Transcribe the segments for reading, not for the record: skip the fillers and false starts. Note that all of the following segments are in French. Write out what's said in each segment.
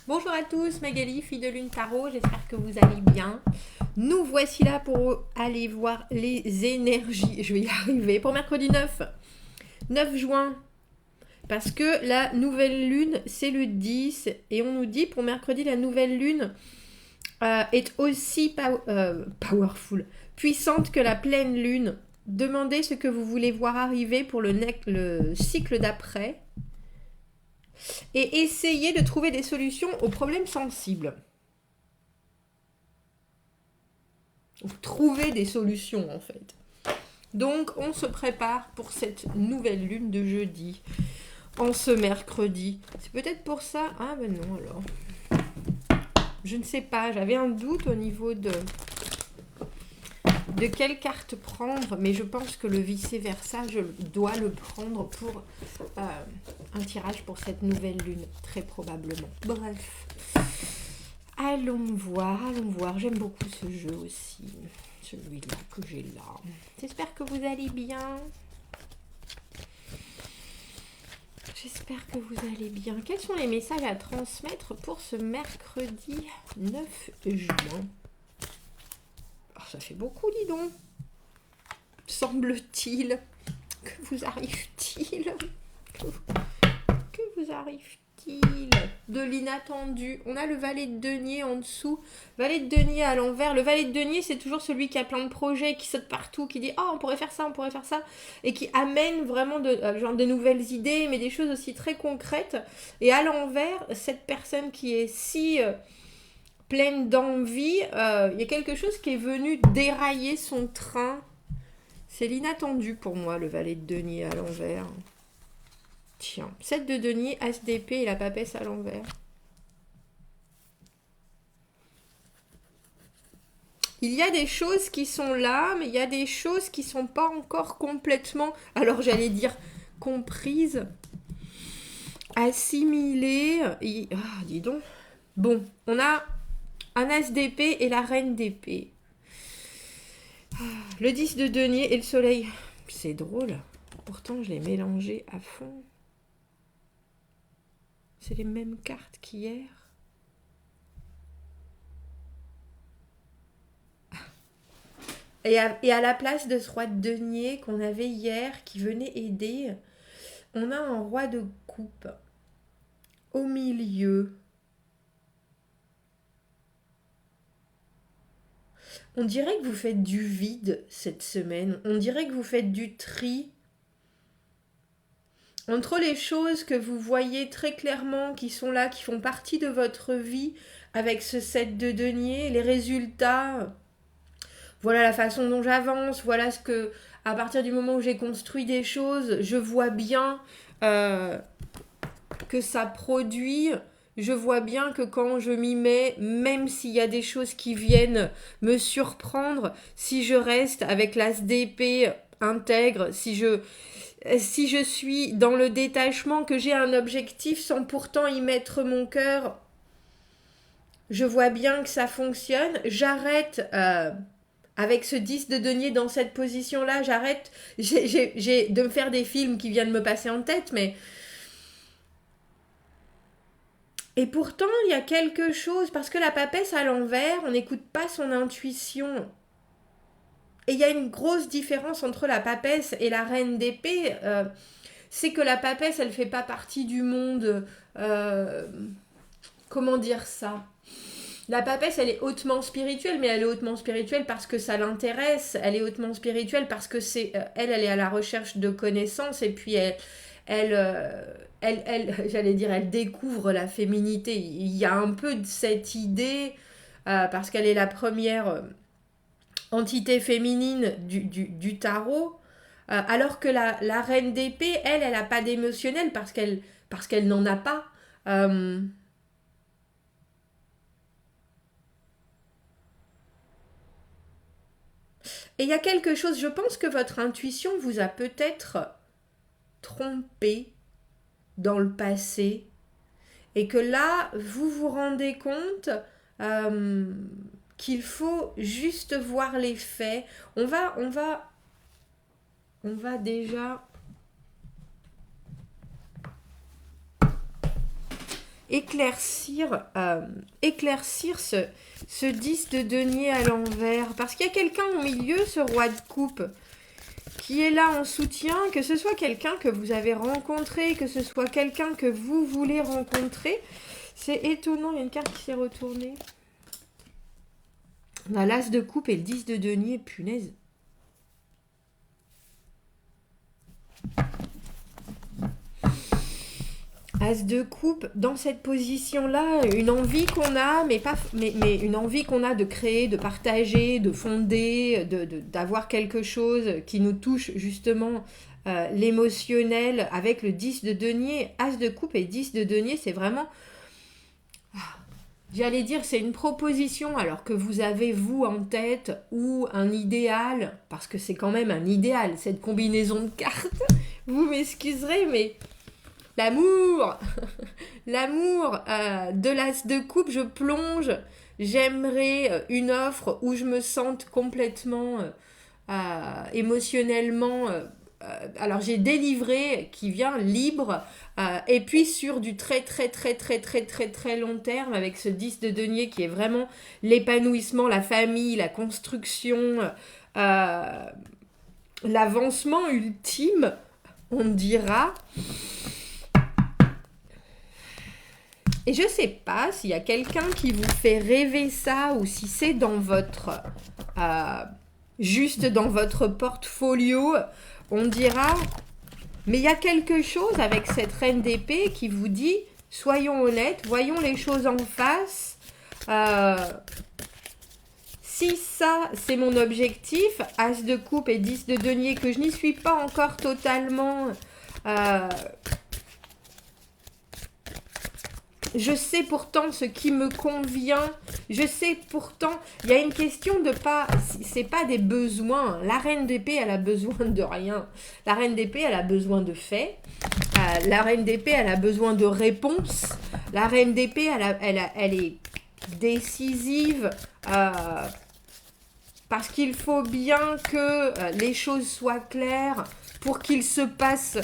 Bonjour à tous, Magali, fille de Lune Tarot, j'espère que vous allez bien. Nous voici là pour aller voir les énergies, je vais y arriver, pour mercredi 9 juin. Parce que la nouvelle lune, c'est le 10, et on nous dit pour mercredi, la nouvelle lune est aussi powerful, puissante que la pleine lune. Demandez ce que vous voulez voir arriver pour le cycle d'après. Et essayez de trouver des solutions aux problèmes sensibles. Ou trouver des solutions en fait. Donc on se prépare pour cette nouvelle lune de jeudi, en ce mercredi. C'est peut-être pour ça. Ah ben non alors. Je ne sais pas, j'avais un doute au niveau de quelle carte prendre, mais je pense que le vice-versa, je dois le prendre pour un tirage pour cette nouvelle lune, très probablement. Bref, allons voir. J'aime beaucoup ce jeu aussi, celui-là que j'ai là. J'espère que vous allez bien. Quels sont les messages à transmettre pour ce mercredi 9 juin? Oh, ça fait beaucoup, dis donc. Semble-t-il. Que vous arrive-t-il? Que vous arrive-t-il? De l'inattendu. On a le valet de denier en dessous. Valet de denier à l'envers. Le valet de denier, c'est toujours celui qui a plein de projets, qui saute partout, qui dit « Oh, on pourrait faire ça, et qui amène vraiment de nouvelles idées, mais des choses aussi très concrètes. Et à l'envers, cette personne qui est si pleine d'envie, il y a quelque chose qui est venu dérailler son train. C'est l'inattendu pour moi, le valet de denier à l'envers. Tiens, 7 de denier, as d'épée et la papesse à l'envers. Il y a des choses qui sont là, mais il y a des choses qui ne sont pas encore complètement, alors j'allais dire, comprises, assimilées. Ah, dis donc. Bon, on a un as d'épée et la reine d'épée. Le 10 de denier et le soleil. C'est drôle. Pourtant, je l'ai mélangé à fond. C'est les mêmes cartes qu'hier. Et à la place de ce roi de denier qu'on avait hier, qui venait aider, on a un roi de coupe au milieu. On dirait que vous faites du vide cette semaine. On dirait que vous faites du tri. Entre les choses que vous voyez très clairement, qui sont là, qui font partie de votre vie, avec ce 7 de denier, les résultats, voilà la façon dont j'avance, voilà ce que, à partir du moment où j'ai construit des choses, je vois bien que ça produit. Je vois bien que quand je m'y mets, même s'il y a des choses qui viennent me surprendre, si je reste avec l'as d'épée intègre, si je suis dans le détachement, que j'ai un objectif sans pourtant y mettre mon cœur, je vois bien que ça fonctionne. J'arrête avec ce 10 de denier dans cette position-là, j'arrête j'ai de me faire des films qui viennent me passer en tête, mais... Et pourtant, il y a quelque chose, parce que la papesse à l'envers, on n'écoute pas son intuition. Et il y a une grosse différence entre la papesse et la reine d'épée. C'est que la papesse, elle ne fait pas partie du monde... comment dire ça? La papesse, elle est hautement spirituelle, mais elle est hautement spirituelle parce que ça l'intéresse. Elle est hautement spirituelle parce que elle est à la recherche de connaissances, et puis j'allais dire, elle découvre la féminité. Il y a un peu de cette idée, parce qu'elle est la première entité féminine du tarot, alors que la reine d'épée, elle n'a pas d'émotionnel parce qu'elle n'en a pas. Et il y a quelque chose, je pense que votre intuition vous a peut-être trompé dans le passé, et que là, vous vous rendez compte qu'il faut juste voir les faits. On va déjà... éclaircir ce 10 de denier à l'envers. Parce qu'il y a quelqu'un au milieu, ce roi de coupe, qui est là en soutien, que ce soit quelqu'un que vous avez rencontré, que ce soit quelqu'un que vous voulez rencontrer. C'est étonnant, il y a une carte qui s'est retournée. On a l'as de coupe et le 10 de denier, punaise. As de coupe, dans cette position-là, une envie qu'on a, mais une envie qu'on a de créer, de partager, de fonder, d'avoir quelque chose qui nous touche justement l'émotionnel avec le 10 de denier. As de coupe et 10 de denier, c'est vraiment... J'allais dire, c'est une proposition alors que vous avez vous en tête ou un idéal, parce que c'est quand même un idéal, cette combinaison de cartes. Vous m'excuserez, mais... L'amour, l'amour de l'as de coupe, je plonge. J'aimerais une offre où je me sente complètement émotionnellement. Alors j'ai délivré qui vient libre et puis sur du très long terme avec ce 10 de denier qui est vraiment l'épanouissement, la famille, la construction, l'avancement ultime, on dira. Et je ne sais pas s'il y a quelqu'un qui vous fait rêver ça ou si c'est dans votre... juste dans votre portfolio, on dira... Mais il y a quelque chose avec cette reine d'épée qui vous dit, soyons honnêtes, voyons les choses en face. Si ça, c'est mon objectif, as de coupe et 10 de denier, que je n'y suis pas encore totalement... je sais pourtant ce qui me convient. Je sais pourtant... Il y a une question de pas... C'est pas des besoins. La reine d'épée, elle a besoin de rien. La reine d'épée, elle a besoin de faits. La reine d'épée, elle a besoin de réponses. La reine d'épée, elle est décisive. Parce qu'il faut bien que les choses soient claires pour qu'il se passe...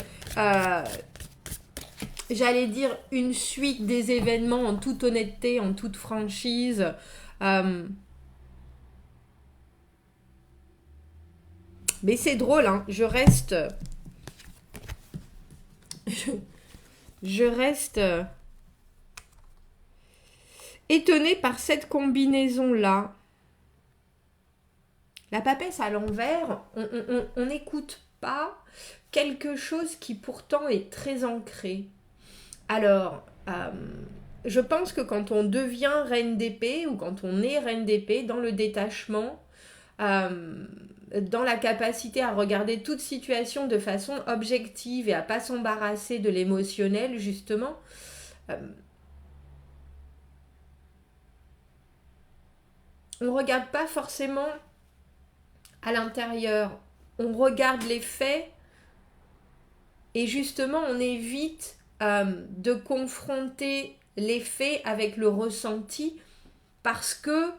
j'allais dire une suite des événements en toute honnêteté, en toute franchise. Mais c'est drôle, hein. Je reste étonnée par cette combinaison-là. La papesse à l'envers, on n'écoute pas quelque chose qui pourtant est très ancré. Alors, je pense que quand on devient reine d'épée ou quand on est reine d'épée, dans le détachement, dans la capacité à regarder toute situation de façon objective et à pas s'embarrasser de l'émotionnel, justement, on ne regarde pas forcément à l'intérieur. On regarde les faits et justement, on évite de confronter les faits avec le ressenti parce que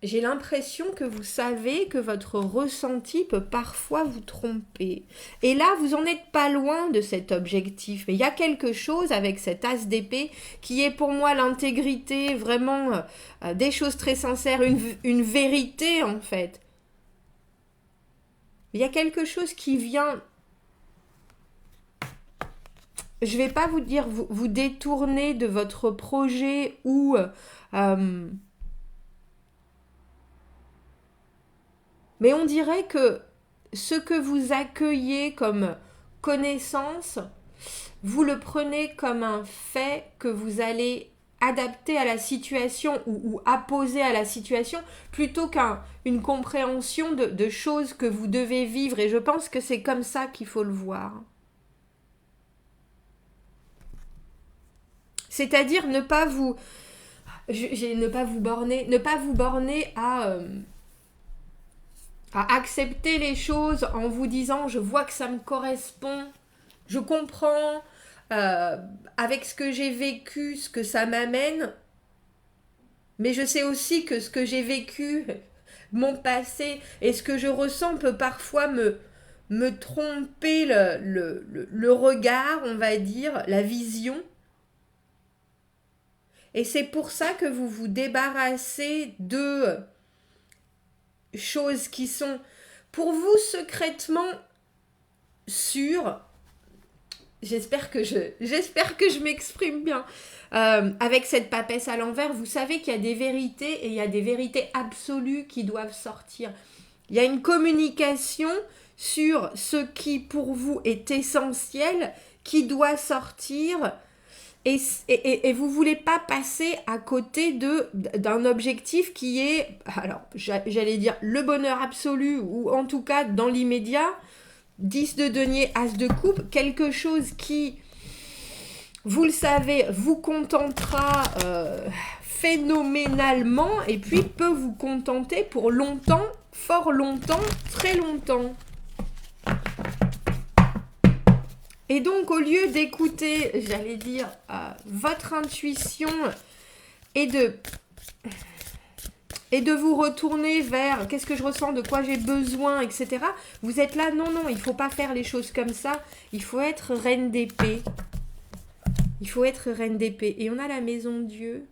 j'ai l'impression que vous savez que votre ressenti peut parfois vous tromper. Et là, vous en êtes pas loin de cet objectif. Mais il y a quelque chose avec cet as d'épée qui est pour moi l'intégrité, vraiment des choses très sincères, une vérité en fait. Il y a quelque chose qui vient... Je ne vais pas vous dire vous détourner de votre projet ou... mais on dirait que ce que vous accueillez comme connaissance, vous le prenez comme un fait que vous allez adapter à la situation ou apposer à la situation plutôt qu'une compréhension de choses que vous devez vivre. Et je pense que c'est comme ça qu'il faut le voir. C'est-à-dire ne pas vous borner à accepter les choses en vous disant je vois que ça me correspond, je comprends avec ce que j'ai vécu, ce que ça m'amène, mais je sais aussi que ce que j'ai vécu, mon passé et ce que je ressens peut parfois me tromper le regard, on va dire, la vision. Et c'est pour ça que vous vous débarrassez de choses qui sont pour vous secrètement sûres. J'espère que je m'exprime bien. Avec cette papesse à l'envers, vous savez qu'il y a des vérités et il y a des vérités absolues qui doivent sortir. Il y a une communication sur ce qui pour vous est essentiel, qui doit sortir. Et vous ne voulez pas passer à côté d'un objectif qui est, alors j'allais dire le bonheur absolu, ou en tout cas dans l'immédiat, 10 de denier, as de coupe, quelque chose qui, vous le savez, vous contentera phénoménalement et puis peut vous contenter pour longtemps, fort longtemps, très longtemps. Et donc, au lieu d'écouter, j'allais dire, votre intuition et de vous retourner vers qu'est-ce que je ressens, de quoi j'ai besoin, etc. Vous êtes là, non, il ne faut pas faire les choses comme ça. Il faut être reine d'épée. Il faut être reine d'épée. Et on a la maison Dieu.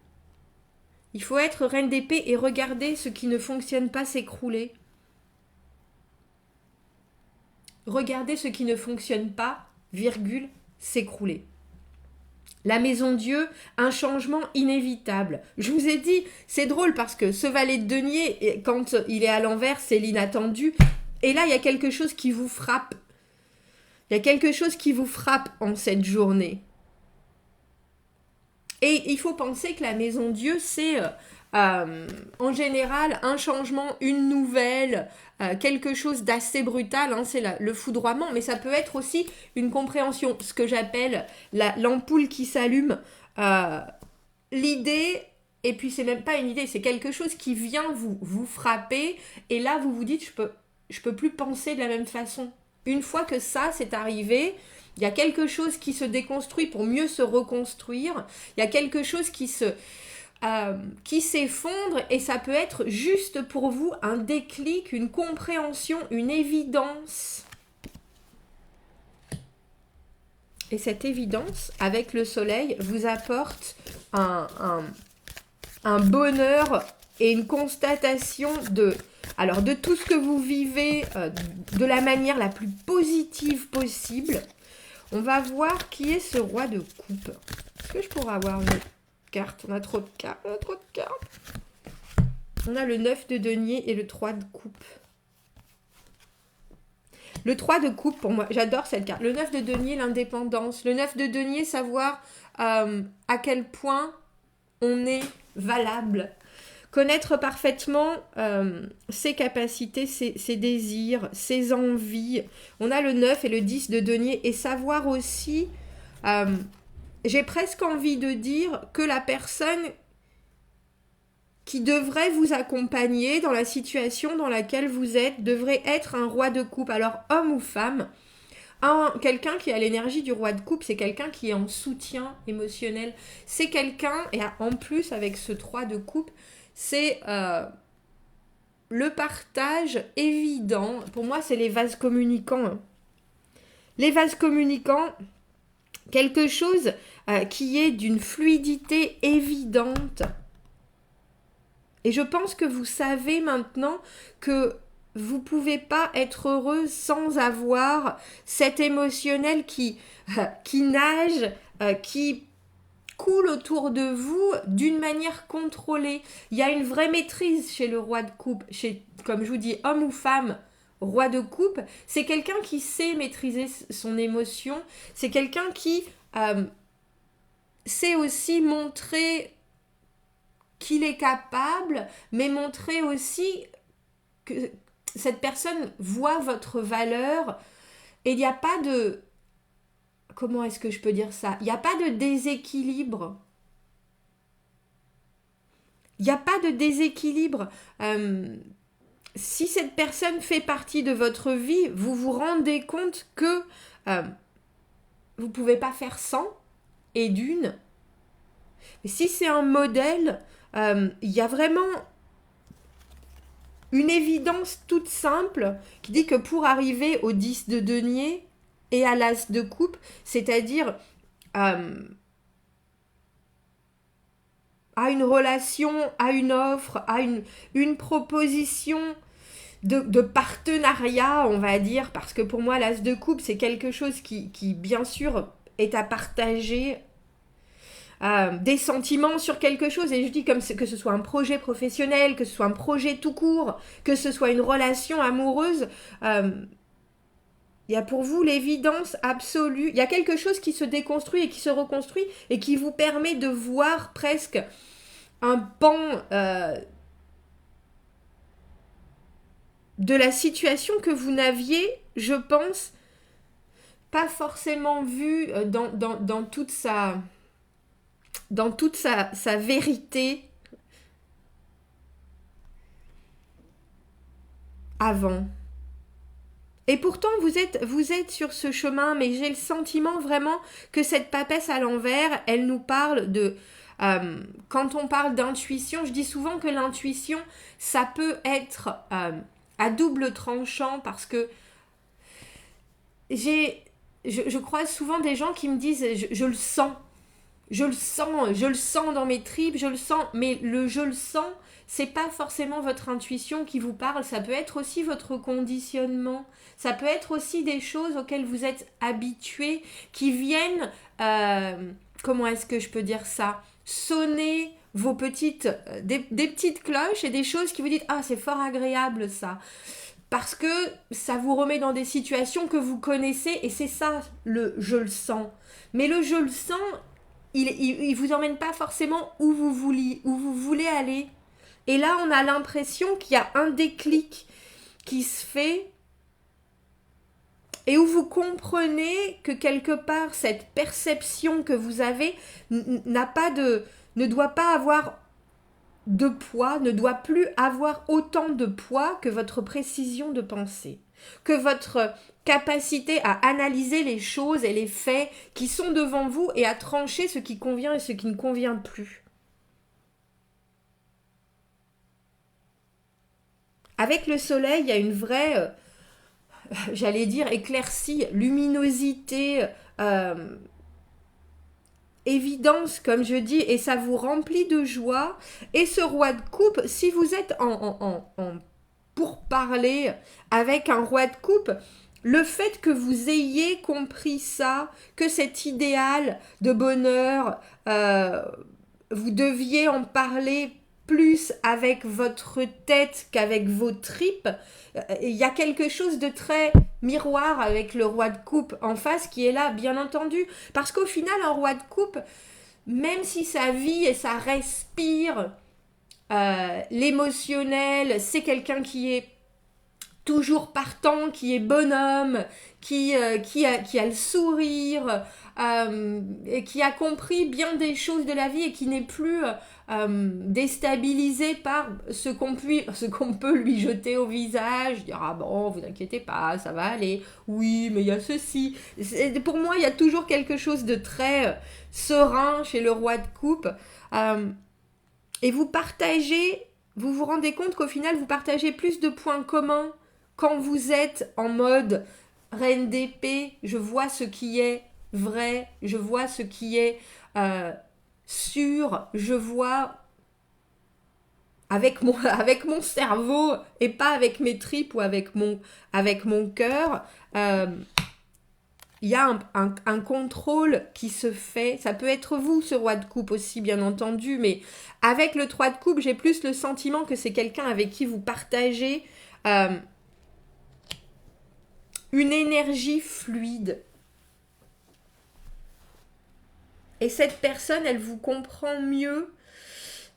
Il faut être reine d'épée et regarder ce qui ne fonctionne pas s'écrouler. Regardez ce qui ne fonctionne pas, virgule, s'écrouler. La maison Dieu, un changement inévitable. Je vous ai dit, c'est drôle parce que ce valet de denier, quand il est à l'envers, c'est l'inattendu. Et là, il y a quelque chose qui vous frappe. Il y a quelque chose qui vous frappe en cette journée. Et il faut penser que la maison Dieu, c'est en général un changement, une nouvelle, quelque chose d'assez brutal, hein, c'est le foudroiement, mais ça peut être aussi une compréhension, ce que j'appelle l'ampoule qui s'allume, l'idée, et puis c'est même pas une idée, c'est quelque chose qui vient vous frapper, et là vous vous dites, je peux plus penser de la même façon. Une fois que ça c'est arrivé, il y a quelque chose qui se déconstruit pour mieux se reconstruire, il y a quelque chose qui s'effondre, et ça peut être juste pour vous un déclic, une compréhension, une évidence. Et cette évidence, avec le soleil, vous apporte un bonheur et une constatation de tout ce que vous vivez de la manière la plus positive possible. On va voir qui est ce roi de coupe. Est-ce que je pourrais avoir une carte? On a trop de cartes. On a le 9 de denier et le 3 de coupe. Le 3 de coupe, pour moi, j'adore cette carte. Le 9 de denier, l'indépendance. Le 9 de denier, savoir à quel point on est valable. Connaître parfaitement ses capacités, ses désirs, ses envies. On a le 9 et le 10 de denier. Et savoir aussi, j'ai presque envie de dire que la personne qui devrait vous accompagner dans la situation dans laquelle vous êtes devrait être un roi de coupe. Alors, homme ou femme, quelqu'un qui a l'énergie du roi de coupe, c'est quelqu'un qui est en soutien émotionnel. C'est quelqu'un, et en plus avec ce 3 de coupe, c'est le partage évident. Pour moi, c'est les vases communicants. Hein. Les vases communicants, quelque chose qui est d'une fluidité évidente. Et je pense que vous savez maintenant que vous ne pouvez pas être heureuse sans avoir cet émotionnel qui nage, qui coule autour de vous d'une manière contrôlée. Il y a une vraie maîtrise chez le roi de coupe, comme je vous dis, homme ou femme, roi de coupe. C'est quelqu'un qui sait maîtriser son émotion. C'est quelqu'un qui sait aussi montrer qu'il est capable, mais montrer aussi que cette personne voit votre valeur, et il n'y a pas de... Comment est-ce que je peux dire ça? Il n'y a pas de déséquilibre. Il n'y a pas de déséquilibre. Si cette personne fait partie de votre vie, vous vous rendez compte que vous ne pouvez pas faire sans, et d'une. Mais si c'est un modèle, il y a vraiment une évidence toute simple qui dit que pour arriver au 10 de denier et à l'as de coupe, c'est-à-dire à une relation, à une offre, à une proposition de partenariat, on va dire, parce que pour moi, l'as de coupe, c'est quelque chose qui bien sûr, est à partager des sentiments sur quelque chose, et je dis comme que ce soit un projet professionnel, que ce soit un projet tout court, que ce soit une relation amoureuse, il y a pour vous l'évidence absolue, il y a quelque chose qui se déconstruit et qui se reconstruit et qui vous permet de voir presque un pan de la situation que vous n'aviez, je pense, pas forcément vu dans toute sa vérité avant. Et pourtant, vous êtes sur ce chemin, mais j'ai le sentiment vraiment que cette papesse à l'envers, elle nous parle de... quand on parle d'intuition, je dis souvent que l'intuition, ça peut être à double tranchant, parce que je croise souvent des gens qui me disent je le sens. Je le sens dans mes tripes, je le sens, mais je le sens, c'est pas forcément votre intuition qui vous parle, ça peut être aussi votre conditionnement, ça peut être aussi des choses auxquelles vous êtes habitué, qui viennent, comment est-ce que je peux dire ça, sonner vos petites, des petites cloches et des choses qui vous disent, ah c'est fort agréable ça, parce que ça vous remet dans des situations que vous connaissez, et c'est ça le je le sens. Mais le je le sens, il vous emmène pas forcément où vous voulez aller. Et là, on a l'impression qu'il y a un déclic qui se fait et où vous comprenez que quelque part, cette perception que vous avez ne doit pas avoir de poids, ne doit plus avoir autant de poids que votre précision de pensée, que votre capacité à analyser les choses et les faits qui sont devant vous et à trancher ce qui convient et ce qui ne convient plus. Avec le soleil, il y a une vraie, j'allais dire, éclaircie, luminosité, évidence, comme je dis, et ça vous remplit de joie. Et ce roi de coupe, si vous êtes en pourparler avec un roi de coupe, le fait que vous ayez compris ça, que cet idéal de bonheur, vous deviez en parler plus avec votre tête qu'avec vos tripes, il y a quelque chose de très miroir avec le roi de coupe en face qui est là, bien entendu. Parce qu'au final, un roi de coupe, même si ça vit et ça respire l'émotionnel, c'est quelqu'un qui est toujours partant, qui est bonhomme, qui a le sourire, et qui a compris bien des choses de la vie et qui n'est plus déstabilisé par ce qu'on peut lui jeter au visage, dire ah bon, vous inquiétez pas, ça va aller, oui, mais il y a ceci. Pour moi, il y a toujours quelque chose de très serein chez le roi de coupe. Et vous vous rendez compte qu'au final, vous partagez plus de points communs quand vous êtes en mode reine d'épée, je vois ce qui est vrai, je vois ce qui est sûr, je vois avec mon cerveau et pas avec mes tripes ou avec mon cœur. Il y a un contrôle qui se fait. Ça peut être vous, ce roi de coupe aussi, bien entendu, mais avec le 3 de coupe, j'ai plus le sentiment que c'est quelqu'un avec qui vous partagez une énergie fluide. Et cette personne, elle vous comprend mieux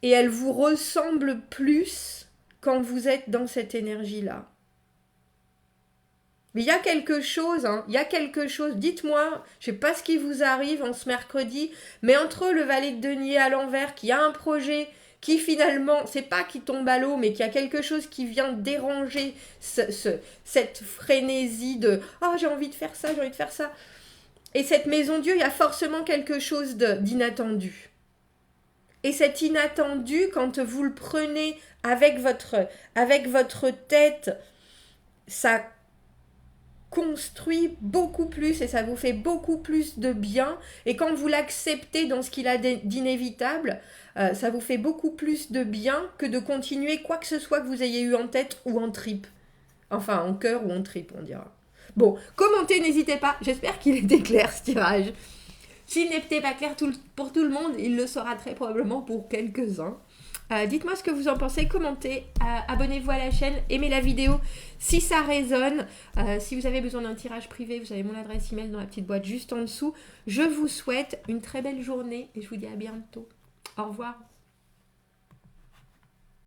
et elle vous ressemble plus quand vous êtes dans cette énergie-là. Mais il y a quelque chose, dites-moi, je ne sais pas ce qui vous arrive en ce mercredi, mais entre le valet de denier à l'envers, qui a un projet qui finalement, c'est pas qui tombe à l'eau, mais qui a quelque chose qui vient déranger cette frénésie de « Oh, j'ai envie de faire ça, j'ai envie de faire ça ». Et cette maison Dieu, il y a forcément quelque chose d'inattendu. Et cet inattendu, quand vous le prenez avec votre tête, ça construit beaucoup plus et ça vous fait beaucoup plus de bien. Et quand vous l'acceptez dans ce qu'il a d'inévitable, ça vous fait beaucoup plus de bien que de continuer quoi que ce soit que vous ayez eu en tête ou en tripe. Enfin, en cœur ou en tripe, on dira. Bon, commentez, n'hésitez pas. J'espère qu'il était clair ce tirage. S'il n'était pas clair pour tout le monde, il le sera très probablement pour quelques-uns. Dites-moi ce que vous en pensez, commentez, abonnez-vous à la chaîne, aimez la vidéo si ça résonne. Si vous avez besoin d'un tirage privé, vous avez mon adresse email dans la petite boîte juste en dessous. Je vous souhaite une très belle journée et je vous dis à bientôt. Au revoir.